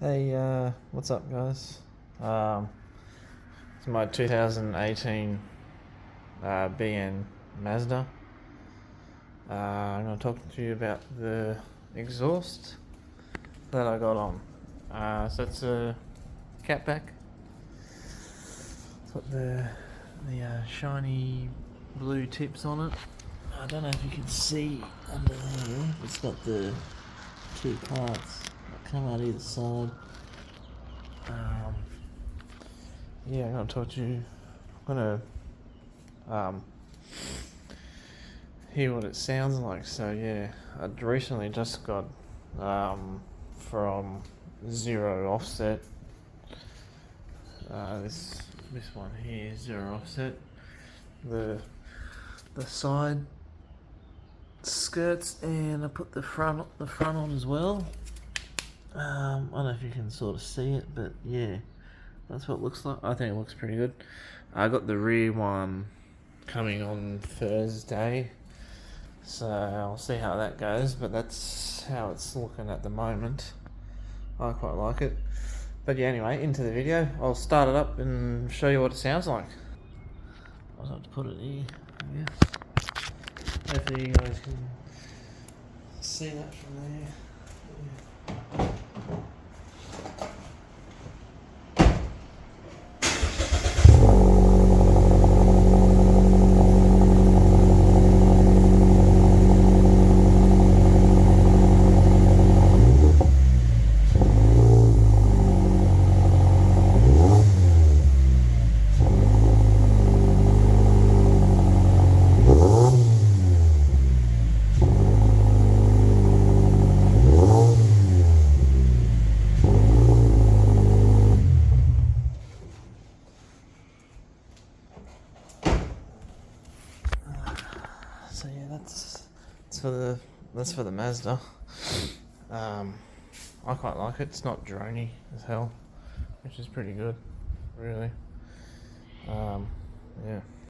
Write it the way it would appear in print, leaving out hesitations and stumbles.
Hey, what's up, guys? It's my 2018 BN Mazda. I'm going to talk to you about the exhaust that I got on. So it's a catback. It's got the shiny blue tips on it. I don't know if you can see under there. It's got the two parts that come out either side. I'm going to talk to you. I'm going to hear what it sounds like. So yeah, I recently just got from zero offset. This one here, zero offset. The side skirts, and I put the front on as well. I don't know if you can sort of see it, but yeah, that's what it looks like. I think it looks pretty good. I got the rear one coming on Thursday, so I'll see how that goes, but that's how it's looking at the moment. I quite like it. But yeah, anyway, into the video. I'll start it up and show you what it sounds like. I'll have to put it here, I guess. Hopefully you guys can see that from there. Yeah. So yeah, that's for the Mazda. I quite like it. It's not drony as hell, which is pretty good, really. Yeah.